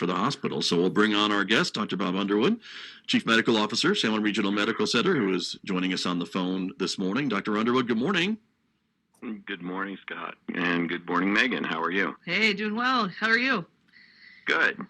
for the hospital. So we'll bring on our guest, Dr. Bob Underwood, Chief Medical Officer, San Juan Regional Medical Center, who is joining us on the phone this morning. Dr. Underwood, good morning. Good morning, Scott, and good morning, Megan. How are you? Hey, doing well. How are you? Good.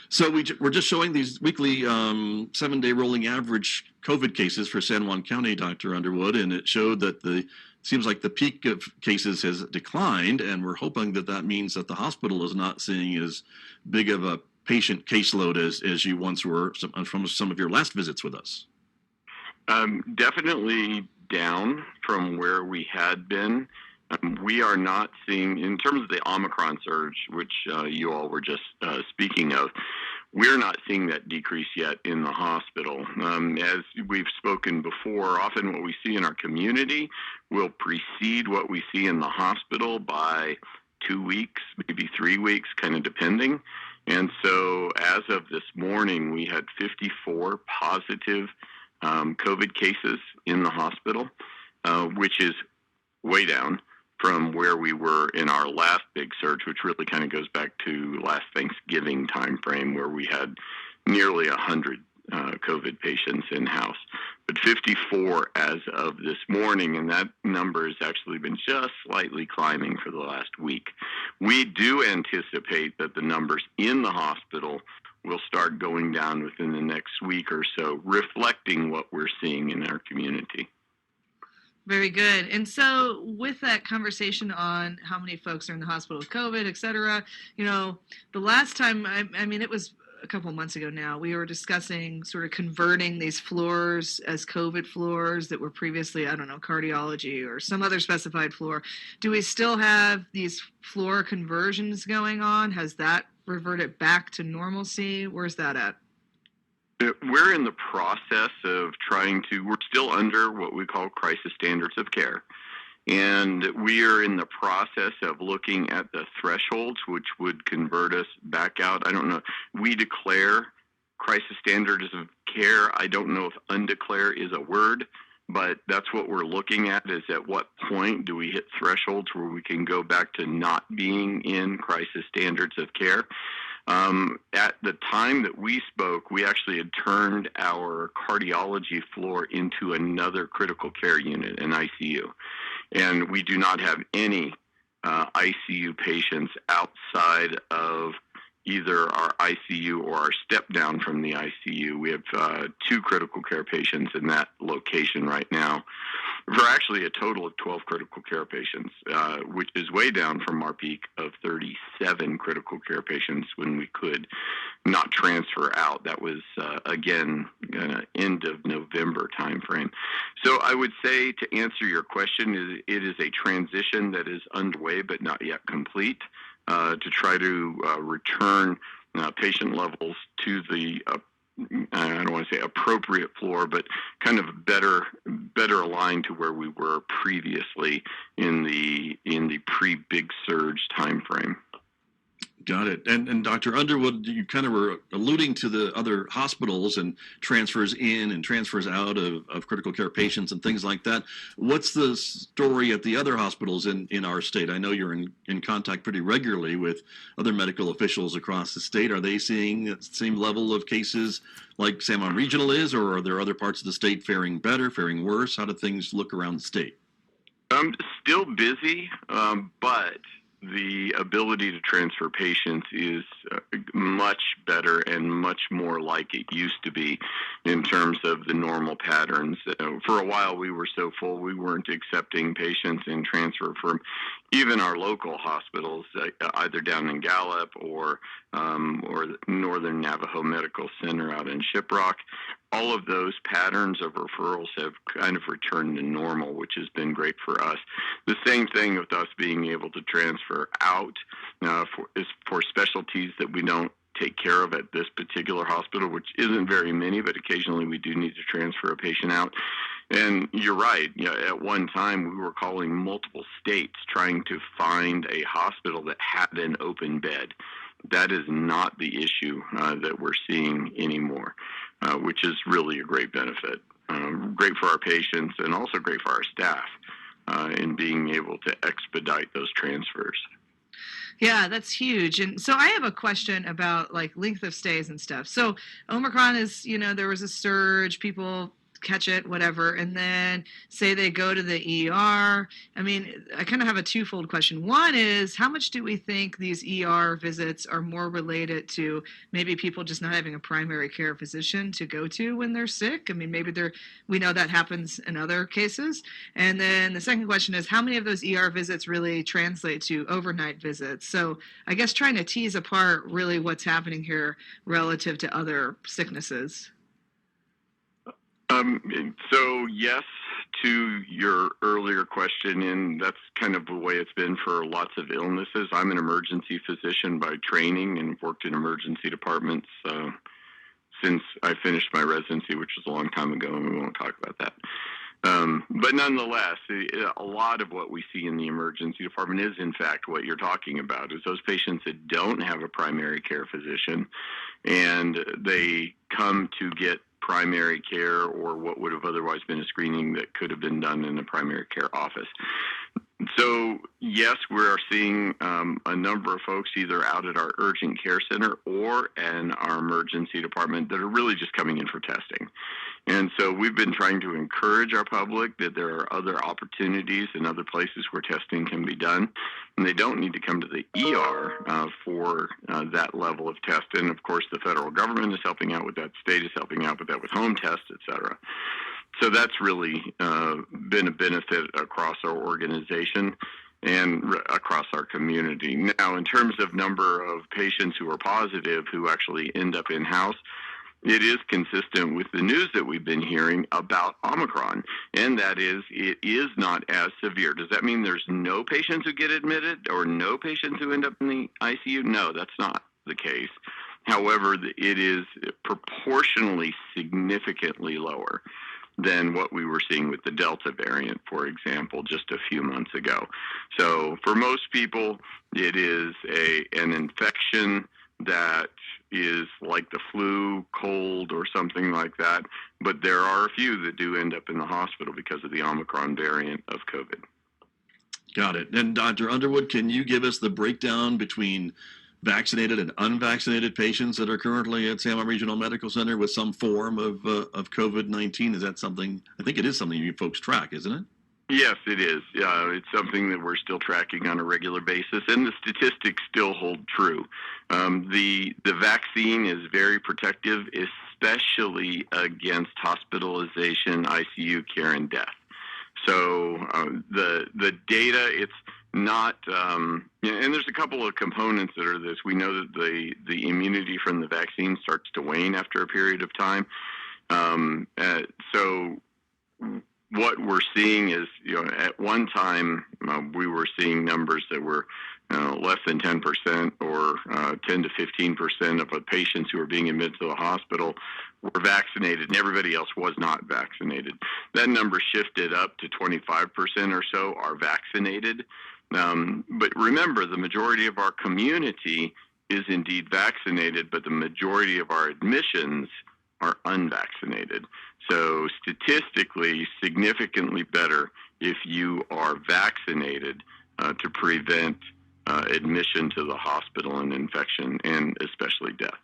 So we're just showing these weekly 7-day rolling average COVID cases for San Juan County, Dr. Underwood, and it showed that seems like the peak of cases has declined, and we're hoping that means that the hospital is not seeing as big of a patient caseload as you once were from some of your last visits with us. Definitely down from where we had been. We are not seeing, in terms of the Omicron surge, which you all were just speaking of, we're not seeing that decrease yet in the hospital. As we've spoken before, often what we see in our community will precede what we see in the hospital by 2 weeks, maybe 3 weeks, kind of depending. And so as of this morning, we had 54 positive COVID cases in the hospital, which is way down from where we were in our last big surge, which really kind of goes back to last Thanksgiving timeframe, where we had nearly 100 COVID patients in-house. But 54 as of this morning, and that number has actually been just slightly climbing for the last week. We do anticipate that the numbers in the hospital will start going down within the next week or so, reflecting what we're seeing in our community. Very good. And so with that conversation on how many folks are in the hospital with COVID, et cetera, the last time, I mean, it was a couple of months ago now, we were discussing sort of converting these floors as COVID floors that were previously, I don't know, cardiology or some other specified floor. Do we still have these floor conversions going on? Has that reverted back to normalcy? Where's that at? We're in the process of we're still under what we call crisis standards of care. And we are in the process of looking at the thresholds, which would convert us back out. I don't know. We declare crisis standards of care. I don't know if undeclare is a word, but that's what we're looking at, is at what point do we hit thresholds where we can go back to not being in crisis standards of care. At the time that we spoke, we actually had turned our cardiology floor into another critical care unit, an ICU. And we do not have any ICU patients outside of either our ICU or our step down from the ICU. We have 2 critical care patients in that location right now, for actually a total of 12 critical care patients, which is way down from our peak of 37 critical care patients when we could not transfer out. That was, again, end of November timeframe. So I would say, to answer your question, it is a transition that is underway but not yet complete, to try to return patient levels to the I don't want to say appropriate floor, but kind of better aligned to where we were previously in the pre-big surge time frame. Got it. And Dr. Underwood, you kind of were alluding to the other hospitals and transfers in and transfers out of critical care patients and things like that. What's the story at the other hospitals in our state? I know you're in contact pretty regularly with other medical officials across the state. Are they seeing the same level of cases like San Juan Regional is, or are there other parts of the state faring better, faring worse? How do things look around the state? Still busy, but the ability to transfer patients is much better and much more like it used to be in terms of the normal patterns. For a while, we were so full, we weren't accepting patients in transfer from even our local hospitals, either down in Gallup or Northern Navajo Medical Center out in Shiprock. All of those patterns of referrals have kind of returned to normal, which has been great for us. The same thing with us being able to transfer out for specialties that we don't take care of at this particular hospital, which isn't very many, but occasionally we do need to transfer a patient out. And you're right. At one time, we were calling multiple states trying to find a hospital that had an open bed. That is not the issue that we're seeing anymore, which is really a great benefit. Great for our patients and also great for our staff in being able to expedite those transfers. Yeah, that's huge. And so I have a question about like length of stays and stuff. So Omicron is, there was a surge, people catch it, whatever, and then say they go to the ER. I mean, I kind of have a twofold question. One is, how much do we think these ER visits are more related to maybe people just not having a primary care physician to go to when they're sick? I mean, we know that happens in other cases. And then the second question is, how many of those ER visits really translate to overnight visits? So I guess trying to tease apart really what's happening here relative to other sicknesses. So yes, to your earlier question, and that's kind of the way it's been for lots of illnesses. I'm an emergency physician by training and worked in emergency departments since I finished my residency, which was a long time ago, and we won't talk about that. But nonetheless, a lot of what we see in the emergency department is, in fact, what you're talking about, is those patients that don't have a primary care physician, and they come to get primary care or what would have otherwise been a screening that could have been done in a primary care office. So, yes, we are seeing a number of folks either out at our urgent care center or in our emergency department that are really just coming in for testing. And so we've been trying to encourage our public that there are other opportunities and other places where testing can be done. And they don't need to come to the ER for that level of test. And, of course, the federal government is helping out with that. State is helping out with that with home tests, et cetera. So that's really been a benefit across our organization and across our community. Now, in terms of number of patients who are positive who actually end up in-house, it is consistent with the news that we've been hearing about Omicron, and that is it is not as severe. Does that mean there's no patients who get admitted or no patients who end up in the ICU? No, that's not the case. However, it is proportionally significantly lower than what we were seeing with the Delta variant, for example, just a few months ago. So for most people, it is an infection that is like the flu, cold, or something like that. But there are a few that do end up in the hospital because of the Omicron variant of COVID. Got it. And Dr. Underwood, can you give us the breakdown between vaccinated and unvaccinated patients that are currently at San Juan Regional Medical Center with some form of COVID-19? Is that something, I think it is something you folks track, isn't it? Yes, it is. It's something that we're still tracking on a regular basis, and the statistics still hold true. The vaccine is very protective, especially against hospitalization, ICU care, and death. So the data, it's not, and there's a couple of components that are this. We know that the immunity from the vaccine starts to wane after a period of time. So what we're seeing is, at one time we were seeing numbers that were less than 10% or 10 to 15% of the patients who were being admitted to the hospital were vaccinated, and everybody else was not vaccinated. That number shifted up to 25% or so are vaccinated. But remember, the majority of our community is indeed vaccinated, but the majority of our admissions are unvaccinated. So statistically, significantly better if you are vaccinated to prevent admission to the hospital and infection, and especially death.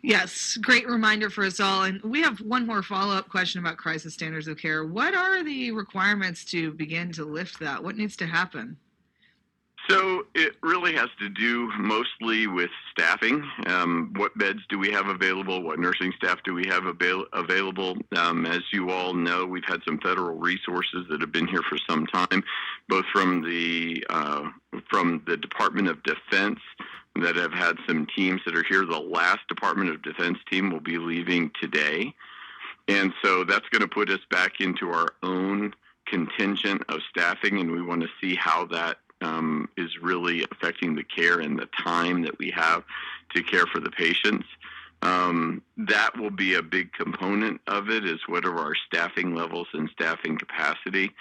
Yes, great reminder for us all. And we have one more follow-up question about crisis standards of care. What are the requirements to begin to lift that? What needs to happen? So it really has to do mostly with staffing. What beds do we have available? What nursing staff do we have available? As you all know, we've had some federal resources that have been here for some time, both from the Department of Defense that have had some teams that are here. The last Department of Defense team will be leaving today. And so that's going to put us back into our own contingent of staffing, and we want to see how that is really affecting the care and the time that we have to care for the patients. That will be a big component of it, is what are our staffing levels and staffing capacity.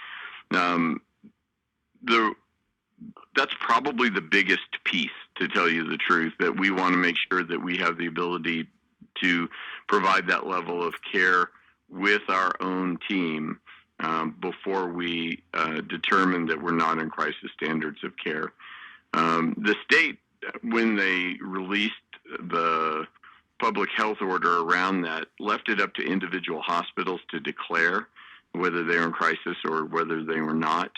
That's probably the biggest piece, to tell you the truth, that we want to make sure that we have the ability to provide that level of care with our own team before we determine that we're not in crisis standards of care. The state, when they released the public health order around that, left it up to individual hospitals to declare whether they were in crisis or whether they were not.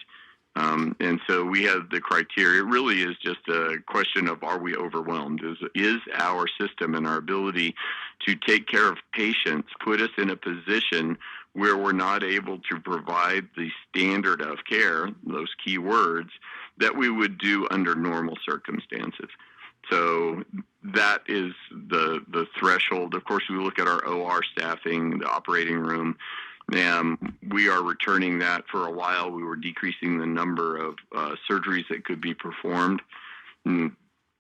And so we have the criteria. It really is just a question of, are we overwhelmed? Is our system and our ability to take care of patients put us in a position where we're not able to provide the standard of care, those key words, that we would do under normal circumstances? So that is the threshold. Of course, we look at our OR staffing, the operating room. We are returning that. For a while. We were decreasing the number of surgeries that could be performed,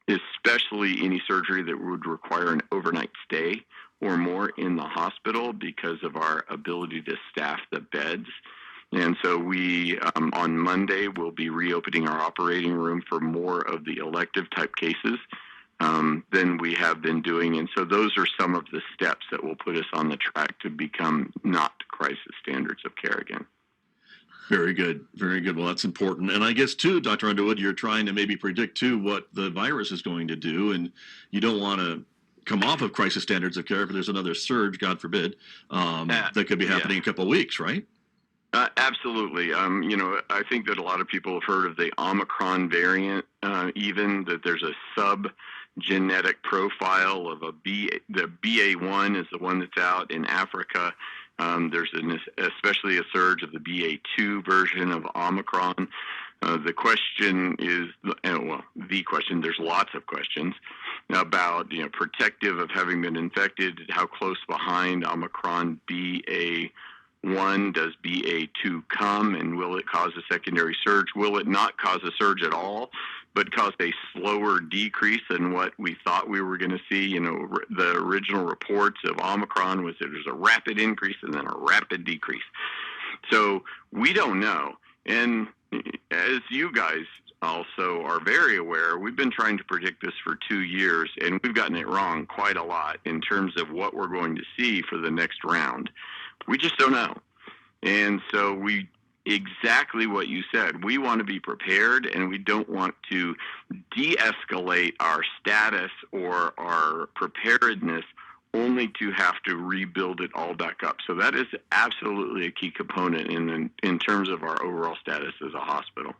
especially any surgery that would require an overnight stay or more in the hospital because of our ability to staff the beds. And so we, on Monday, will be reopening our operating room for more of the elective type cases than we have been doing. And so those are some of the steps that will put us on the track to become not crisis standards of care again. Very good. Very good. Well, that's important. And I guess, too, Dr. Underwood, you're trying to maybe predict, too, what the virus is going to do. And you don't want to come off of crisis standards of care if there's another surge, God forbid, that could be happening in a couple of weeks, right? Absolutely. I think that a lot of people have heard of the Omicron variant, even that there's a sub-genetic profile of the BA1 is the one that's out in Africa. There's especially a surge of the BA2 version of Omicron. The question is, there's lots of questions about, protective of having been infected, how close behind Omicron BA1 does BA2 come, and will it cause a secondary surge? Will it not cause a surge at all, but cause a slower decrease than what we thought we were going to see? The original reports of Omicron was that there's a rapid increase and then a rapid decrease. So we don't know. And as you guys also are very aware, we've been trying to predict this for 2 years, and we've gotten it wrong quite a lot in terms of what we're going to see for the next round. We just don't know. And so exactly what you said, we want to be prepared, and we don't want to de-escalate our status or our preparedness only to have to rebuild it all back up. So that is absolutely a key component in terms of our overall status as a hospital.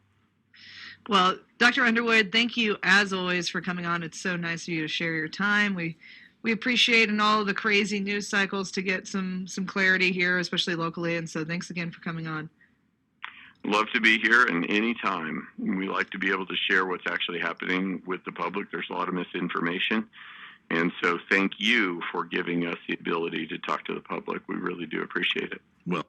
Well, Dr. Underwood, thank you as always for coming on. It's so nice of you to share your time. We appreciate in all of the crazy news cycles to get some clarity here, especially locally. And so thanks again for coming on. Love to be here, and anytime. We like to be able to share what's actually happening with the public. There's a lot of misinformation. And so thank you for giving us the ability to talk to the public. We really do appreciate it. Well,